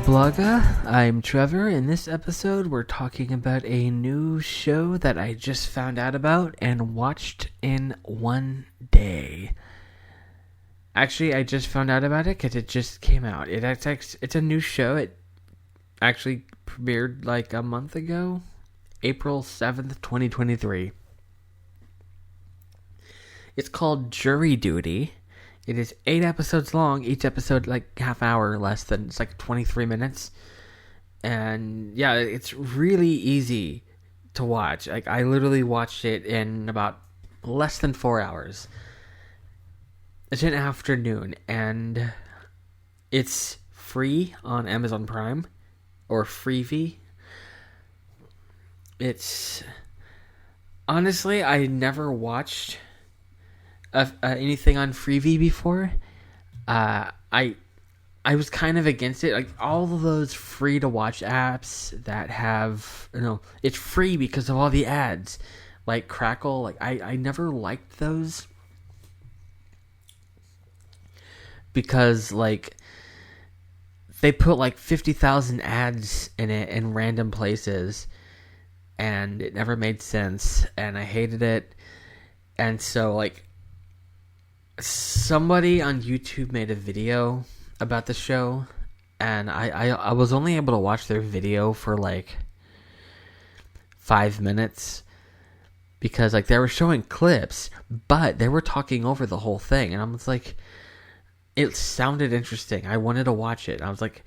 Vlogga, I'm Trevor. In this episode, we're talking about a new show that I just found out about and watched in one day. Actually, I just found out about it because it just came out. It's a new show. It actually premiered like a month ago, April 7th, 2023. It's called Jury Duty. It is 8 episodes long, each episode like half hour less than, it's like 23 minutes. And yeah, it's really easy to watch. Like I literally watched it in about less than 4 hours. It's an afternoon and it's free on Amazon Prime or Freevee. It's honestly, I never watched anything on Freevee before. I was kind of against it. Like all of those free to watch apps that have, it's free because of all the ads, like Crackle. Like I never liked those because like they put like 50,000 ads in it in random places, and it never made sense, and I hated it. And so like, somebody on YouTube made a video about the show, and I was only able to watch their video for like 5 minutes because like they were showing clips, but they were talking over the whole thing, and I was like, it sounded interesting. I wanted to watch it. I was like,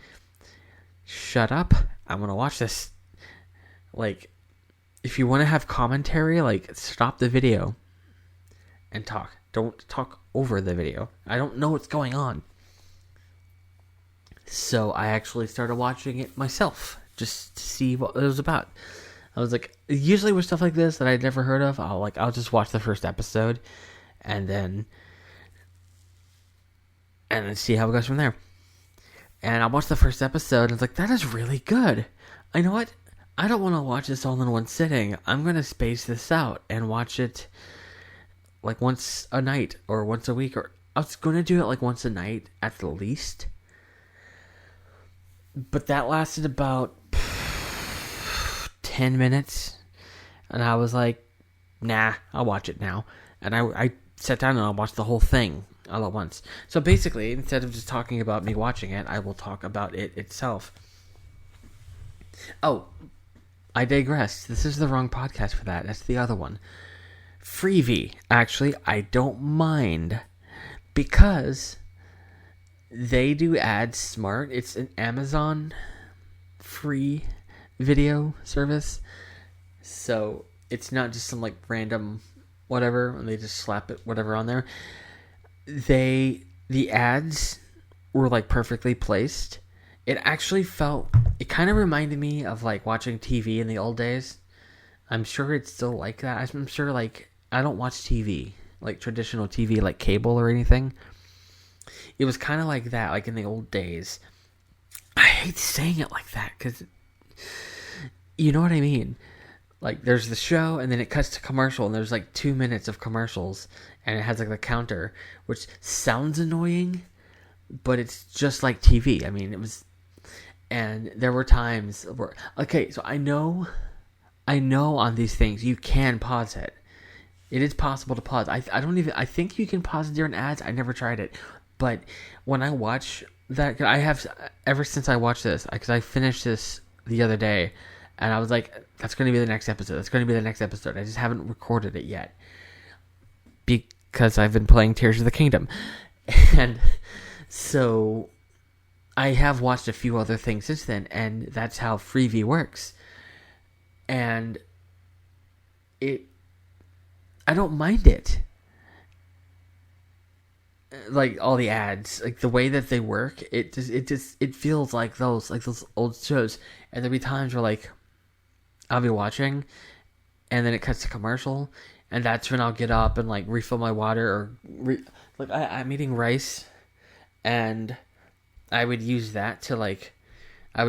shut up, I'm gonna watch this. Like, if you want to have commentary, like stop the video and talk. Don't talk over the video. I don't know what's going on. So I actually started watching it myself just to see what it was about. I was like, usually with stuff like this that I'd never heard of, I'll just watch the first episode and then see how it goes from there. And I watched the first episode and I was like, that is really good. You know what? I don't want to watch this all in one sitting. I'm going to space this out and watch it like once a night or once a week, or I was going to do it like once a night at the least. But that lasted about 10 minutes. And I was like, nah, I'll watch it now. And I sat down and I watched the whole thing all at once. So basically, instead of just talking about me watching it, I will talk about it itself. Oh, I digress. This is the wrong podcast for that. That's the other one. Freevee, actually, I don't mind because they do ads smart. It's an Amazon free video service, so it's not just some like random whatever and they just slap it whatever on there. The ads were like perfectly placed. It kind of reminded me of like watching TV in the old days. I'm sure it's still like that. I'm sure like I don't watch TV, like traditional TV, like cable or anything. It was kind of like that, like in the old days. I hate saying it like that because you know what I mean. Like there's the show and then it cuts to commercial and there's like 2 minutes of commercials and it has like the counter, which sounds annoying, but it's just like TV. I mean, it was, and there were times where, okay, so I know on these things you can pause it. It is possible to pause. I think you can pause during ads. I never tried it. But when I watch that, I have, ever since I watched this, because I finished this the other day, and I was like, that's going to be the next episode. That's going to be the next episode. I just haven't recorded it yet. Because I've been playing Tears of the Kingdom. And so I have watched a few other things since then, and that's how Freevee works. And I don't mind it. Like all the ads, like the way that they work, it feels like those old shows. And there'll be times where like I'll be watching, and then it cuts to commercial, and that's when I'll get up and like refill my water or I'm eating rice, and I would use that to like. At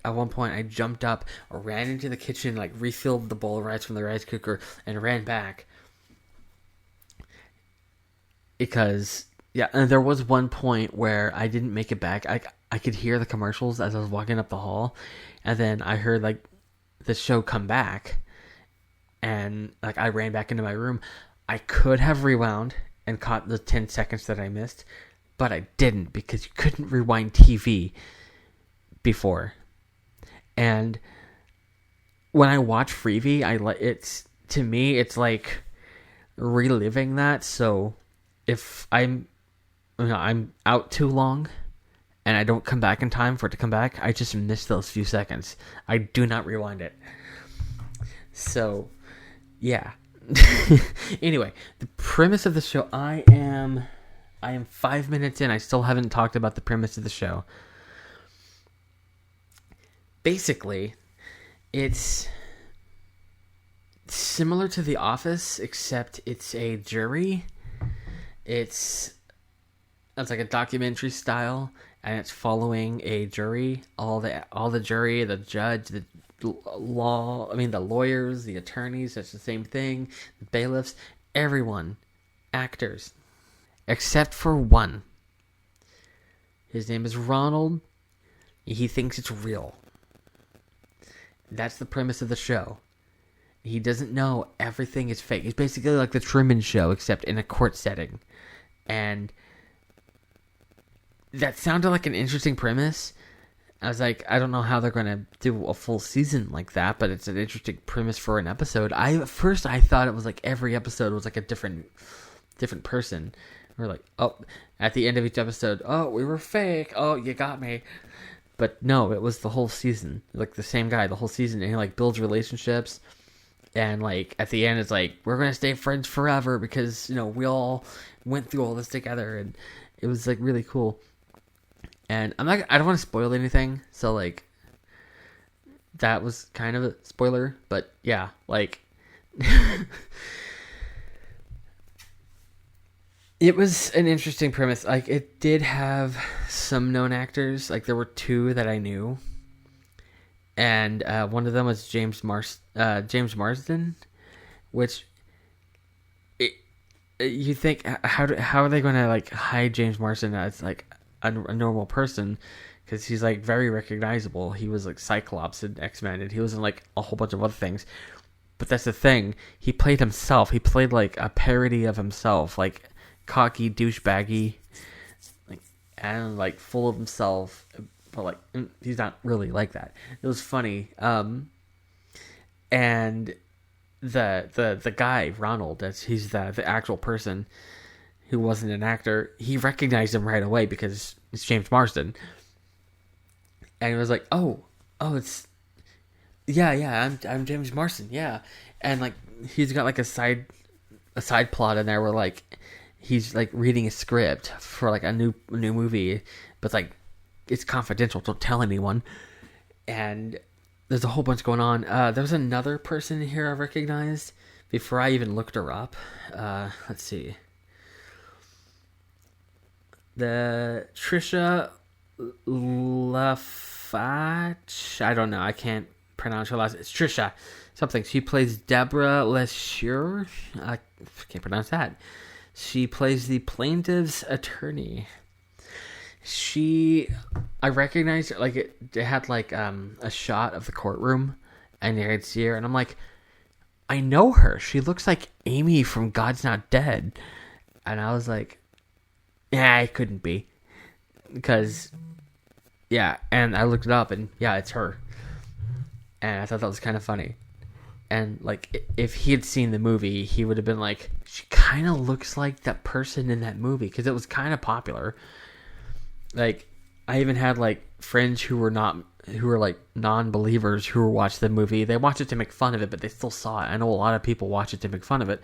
one point I jumped up or ran into the kitchen, like refilled the bowl of rice from the rice cooker and ran back because Yeah, and there was one point where I didn't make it back. I could hear the commercials as I was walking up the hall, and then I heard like the show come back, and like I ran back into my room. I could have rewound and caught the 10 seconds that I missed, but I didn't because you couldn't rewind TV before. And when I watch Freevee, it's to me it's like reliving that. So if I'm out too long and I don't come back in time for it to come back, I just miss those few seconds. I do not rewind it. So, yeah. Anyway, the premise of the show, I am 5 minutes in. I still haven't talked about the premise of the show. Basically, it's similar to The Office, except it's a jury. It's like a documentary style, and it's following a jury. All the jury, the judge, the the lawyers, the attorneys. That's the same thing. The bailiffs, everyone, actors, except for one. His name is Ronald. He thinks it's real. That's the premise of the show. He doesn't know everything is fake. It's basically like the Truman Show, except in a court setting. And that sounded like an interesting premise. I was like, I don't know how they're going to do a full season like that, but it's an interesting premise for an episode. At first I thought it was like every episode was like a different person. We're like, oh, at the end of each episode, oh, we were fake. Oh, you got me. But no, it was the whole season. Like the same guy the whole season. And he like builds relationships. And like at the end, it's like, we're going to stay friends forever because, we all went through all this together. And it was like really cool. And I don't want to spoil anything. So like, that was kind of a spoiler. But yeah, like, it was an interesting premise. Like, it did have some known actors. Like, there were two that I knew. And one of them was James Marsden, which you think, how are they going to like hide James Marsden as like a normal person? Because he's like very recognizable. He was like Cyclops in X-Men, and he was in like a whole bunch of other things. But that's the thing. He played himself. He played like a parody of himself, like cocky, douchebaggy, like, and like full of himself. But like, he's not really like that. It was funny. And the guy Ronald, he's the actual person who wasn't an actor. He recognized him right away because it's James Marsden, and he was like, "Oh, it's yeah, I'm James Marsden, yeah." And like, he's got like a side plot in there where like he's like reading a script for like a new movie, but like, it's confidential, don't tell anyone. And there's a whole bunch going on. There's another person here I recognized before I even looked her up. Let's see. The Trisha Lafach. I don't know. I can't pronounce her last. It's Trisha something. She plays Deborah Lesure. I can't pronounce that. She plays the plaintiff's attorney. I recognized her, like it had like a shot of the courtroom, and you could see her, and I'm like, I know her. She looks like Amy from God's Not Dead. And I was like, yeah, it couldn't be, because yeah. And I looked it up, and yeah, it's her. And I thought that was kind of funny. And like, if he had seen the movie, he would have been like, she kind of looks like that person in that movie, because it was kind of popular. Like, I even had like friends who were like non-believers who watched the movie. They watched it to make fun of it, but they still saw it. I know a lot of people watch it to make fun of it.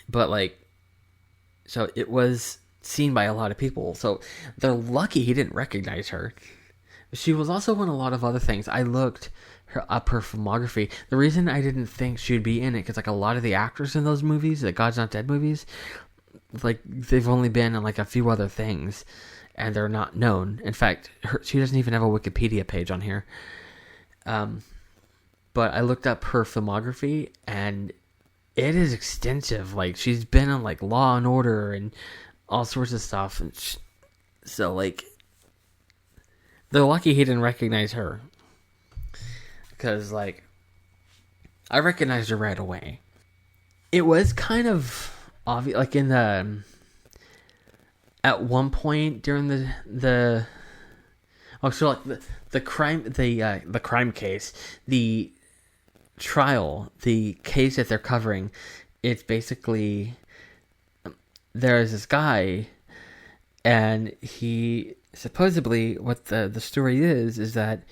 But like, so it was seen by a lot of people. So they're lucky he didn't recognize her. She was also in a lot of other things. I looked up her filmography. The reason I didn't think she would be in it, because like a lot of the actors in those movies, the God's Not Dead movies, like they've only been in like a few other things, and they're not known. In fact, she doesn't even have a Wikipedia page on here. But I looked up her filmography, and it is extensive. Like, she's been on like Law and Order and all sorts of stuff. And so, like, they're lucky he didn't recognize her. Because, like, I recognized her right away. It was kind of obvious, like, in the... At one point during the crime case, the trial, the case that they're covering, it's basically... There's this guy, and he... Supposedly, what the story is that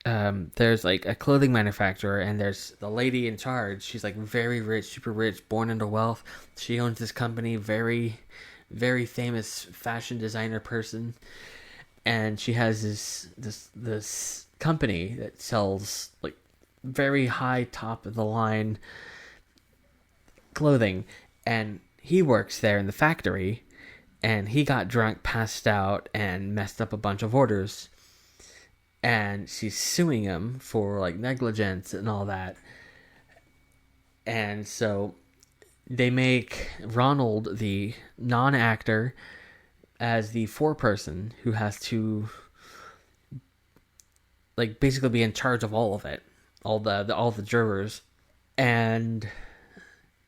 there's like a clothing manufacturer, and there's the lady in charge. She's like very rich, super rich, born into wealth. She owns this company, very, very famous fashion designer person, and she has this company that sells like very high top of the line clothing, and he works there in the factory. And he got drunk, passed out, and messed up a bunch of orders. And she's suing him for, like, negligence and all that. And so they make Ronald, the non-actor, as the foreperson who has to, like, basically be in charge of all of it. All the jurors. And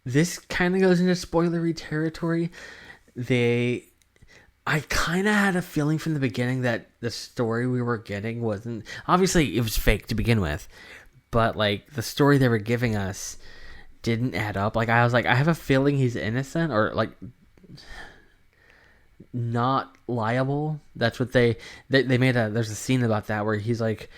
this kind of goes into spoilery territory. I kind of had a feeling from the beginning that the story we were getting wasn't... Obviously, it was fake to begin with. But, like, the story they were giving us didn't add up. Like, I was like, I have a feeling he's innocent or, like, not liable. That's what they made there's a scene about that where he's like,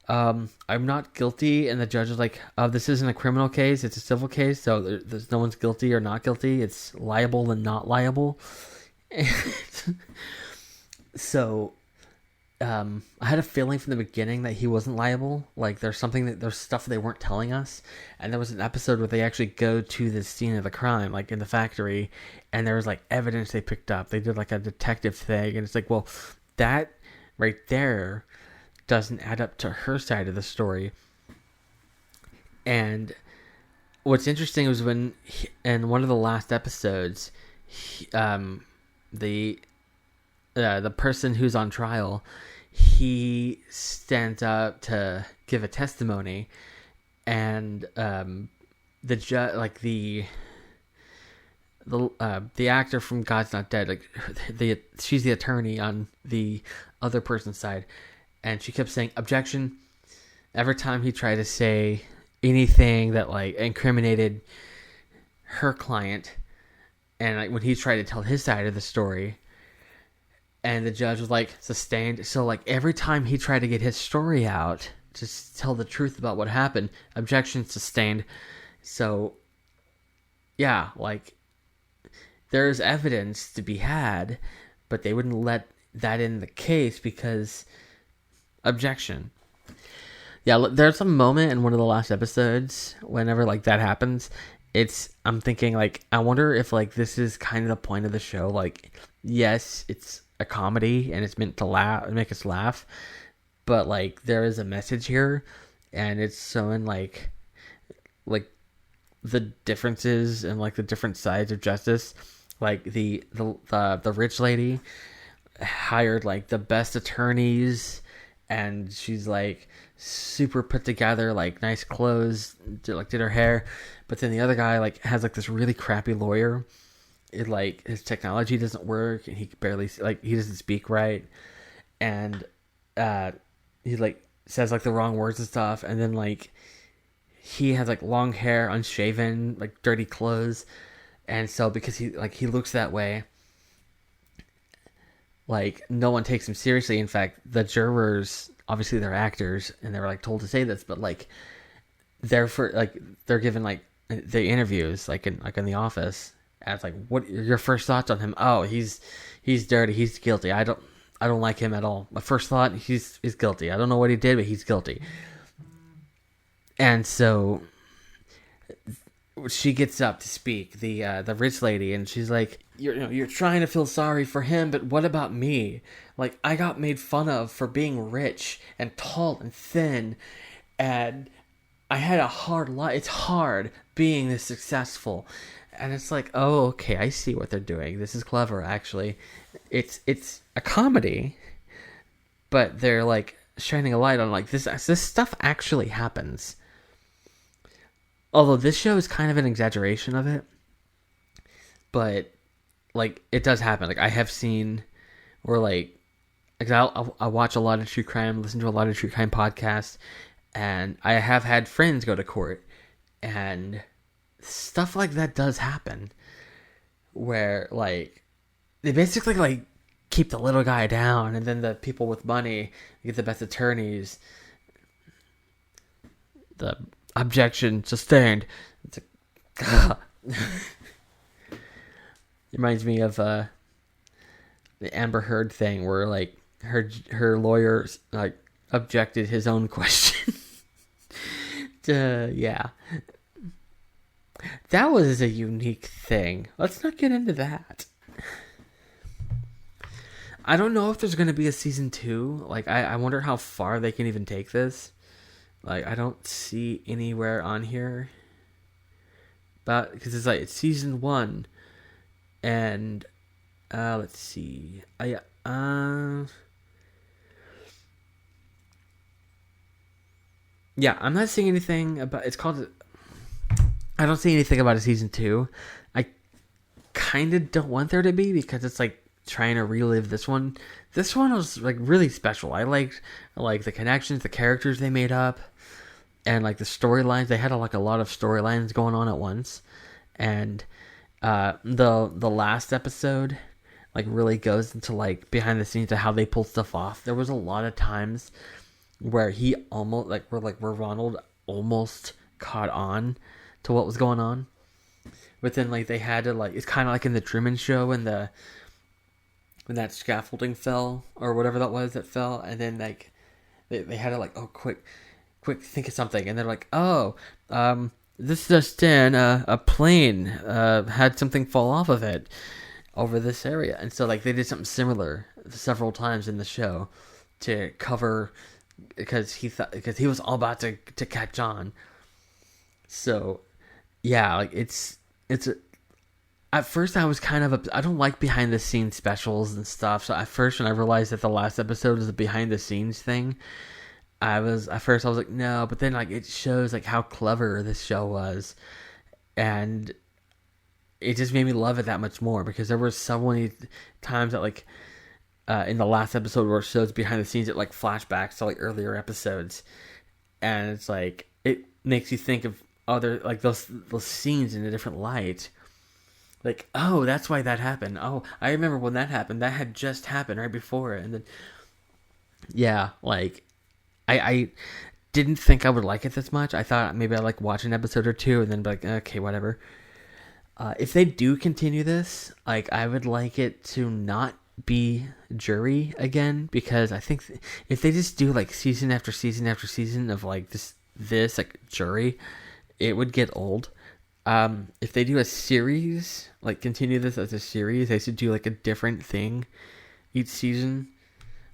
I'm not guilty. And the judge is like, this isn't a criminal case. It's a civil case. So there's no one's guilty or not guilty. It's liable and not liable. So, I had a feeling from the beginning that he wasn't liable. Like, there's stuff they weren't telling us. And there was an episode where they actually go to the scene of the crime, like in the factory, and there was like evidence they picked up. They did like a detective thing, and it's like, well, that right there doesn't add up to her side of the story. And what's interesting was when in one of the last episodes, the person who's on trial, he stands up to give a testimony, and the judge, like the actor from God's Not Dead, like she's the attorney on the other person's side, and she kept saying objection every time he tried to say anything that like incriminated her client. And like when he tried to tell his side of the story, and the judge was like, sustained. So like every time he tried to get his story out, to tell the truth about what happened, objection, sustained. So yeah, like there's evidence to be had, but they wouldn't let that in the case because objection. Yeah, there's a moment in one of the last episodes whenever like that happens. I'm thinking, like, I wonder if, like, this is kind of the point of the show. Like, yes, it's a comedy, and it's meant to make us laugh. But, like, there is a message here, and it's showing, like, the differences and, like, the different sides of justice. Like, the rich lady hired, like, the best attorneys, and she's, like, super put together, like, nice clothes, did her hair. But then the other guy, like, has, like, this really crappy lawyer. It, like, his technology doesn't work, and he barely, like, he doesn't speak right. And, he, like, says, like, the wrong words and stuff. And then, like, he has, like, long hair, unshaven, like, dirty clothes. And so, because he looks that way, like, no one takes him seriously. In fact, the jurors, obviously they're actors, and they were, like, told to say this, but, like, they're given, like, the interviews, like in the office, as like, what are your first thoughts on him? Oh, he's dirty, he's guilty. I don't like him at all. My first thought, he's guilty. I don't know what he did, but he's guilty. And so she gets up to speak, the rich lady, and she's like, you're trying to feel sorry for him, but what about me? Like, I got made fun of for being rich and tall and thin, and I had a hard life. It's hard being this successful. And it's like, oh, okay, I see what they're doing. This is clever, actually. It's a comedy, but they're like shining a light on like this stuff actually happens. Although this show is kind of an exaggeration of it, but like it does happen. Like I have seen where like I watch a lot of true crime, listen to a lot of true crime podcasts, and I have had friends go to court, and stuff like that does happen, where like they basically like keep the little guy down, and then the people with money get the best attorneys. The objection sustained. It's like, it reminds me of the Amber Heard thing, where like her lawyer like objected his own question. Yeah, that was a unique thing. Let's not get into that. I don't know if there's going to be a season 2. Like, I wonder how far they can even take this. Like, I don't see anywhere on here. But, because it's like, it's season 1. And, let's see. Yeah, I'm not seeing anything about, I don't see anything about a season 2. I kind of don't want there to be, because it's like, trying to relive this one. This one was like really special. I liked the connections, the characters they made up, and like the storylines. They had like a lot of storylines going on at once, and the last episode like really goes into like behind the scenes of how they pull stuff off. There was a lot of times where he almost where Ronald almost caught on to what was going on, but then like they had to like, it's kind of like in the Truman Show when that scaffolding fell, or whatever that was that fell, and then like they had to like, oh, quick think of something, and they're like, oh, this just in, a plane had something fall off of it over this area, and so like they did something similar several times in the show to cover, because he was all about to catch on. So yeah, like it's at first I was kind of, I don't like behind the scenes specials and stuff. So at first, when I realized that the last episode was a behind the scenes thing, I was like, no, but then like it shows like how clever this show was, and it just made me love it that much more, because there were so many times that like in the last episode where it shows behind the scenes, it like flashbacks to like earlier episodes, and it's like it makes you think of other like those scenes in a different light. Like, oh, that's why that happened. Oh, I remember when that happened. That had just happened right before it. And then, yeah, like, I didn't think I would like it this much. I thought maybe I'd like watch an episode or two and then be like, okay, whatever. If they do continue this, like, I would like it to not be jury again, because I think if they just do like season after season after season of like this like jury, it would get old. If they do a series, like continue this as a series, they should do like a different thing each season.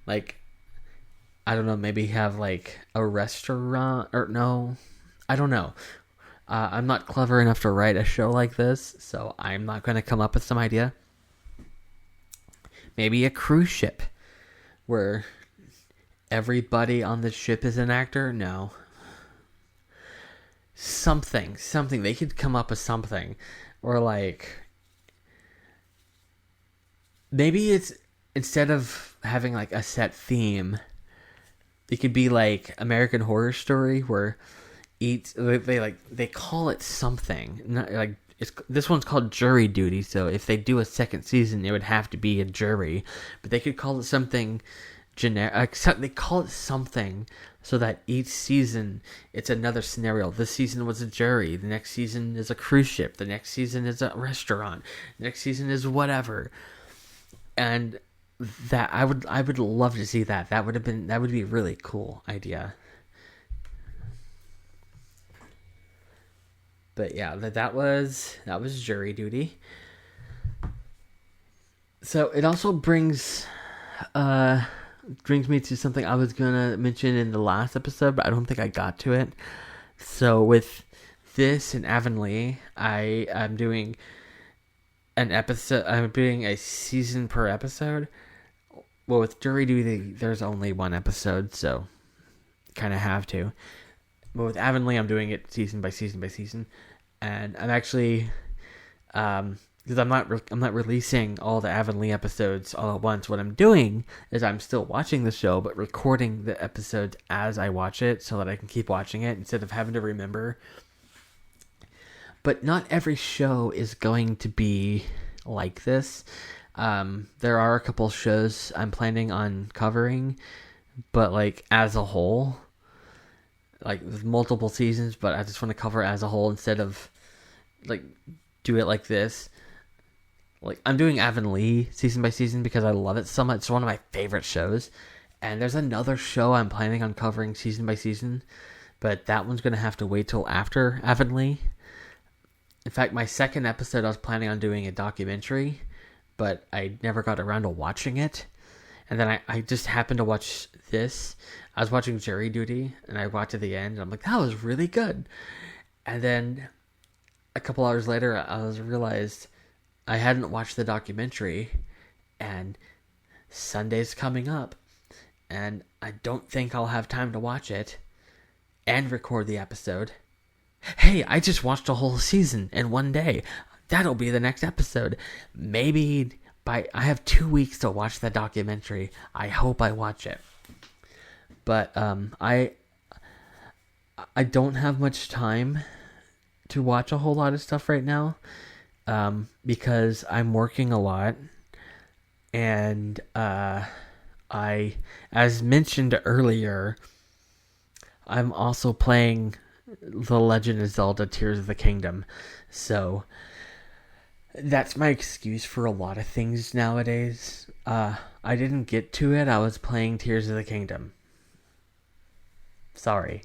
Like, I don't know, maybe have like a restaurant, or no, I don't know. I'm not clever enough to write a show like this, so I'm not going to come up with some idea. Maybe a cruise ship where everybody on the ship is an actor? No. Something. They could come up with something. Or like, maybe it's, instead of having like a set theme, it could be like American Horror Story, where they call it something. Not like, this one's called Jury Duty, so if they do a second season, it would have to be a jury. But they could call it something generic. They call it something so that each season it's another scenario. This season was a jury. The next season is a cruise ship. The next season is a restaurant. The next season is whatever. And that I would love to see that. That would be a really cool idea. But yeah, that was Jury Duty. So it also brings me to something I was gonna mention in the last episode, but I don't think I got to it. So with this and Avonlea, I am doing an episode. I'm doing a season per episode. Well, with jury duty, there's only one episode, so kind of have to. But with Avonlea, I'm doing it season by season by season, and I'm actually, because I'm not releasing all the Avonlea episodes all at once. What I'm doing is I'm still watching the show, but recording the episodes as I watch it, so that I can keep watching it instead of having to remember. But not every show is going to be like this. There are a couple shows I'm planning on covering, but like as a whole, like with multiple seasons, but I just want to cover it as a whole instead of like do it like this. Like I'm doing Avonlea season by season because I love it so much. It's one of my favorite shows. And there's another show I'm planning on covering season by season, but that one's going to have to wait till after Avonlea. In fact, my second episode I was planning on doing a documentary, but I never got around to watching it. And then I just happened to watch this. I was watching Jury Duty, and I watched to the end, and I'm like, that was really good. And then a couple hours later, I realized I hadn't watched the documentary, and Sunday's coming up, and I don't think I'll have time to watch it and record the episode. Hey, I just watched a whole season in one day. That'll be the next episode. Maybe I have 2 weeks to watch the documentary. I hope I watch it. But I don't have much time to watch a whole lot of stuff right now, because I'm working a lot, and I, as mentioned earlier, I'm also playing The Legend of Zelda: Tears of the Kingdom. So that's my excuse for a lot of things nowadays. I didn't get to it. I was playing Tears of the Kingdom. Sorry.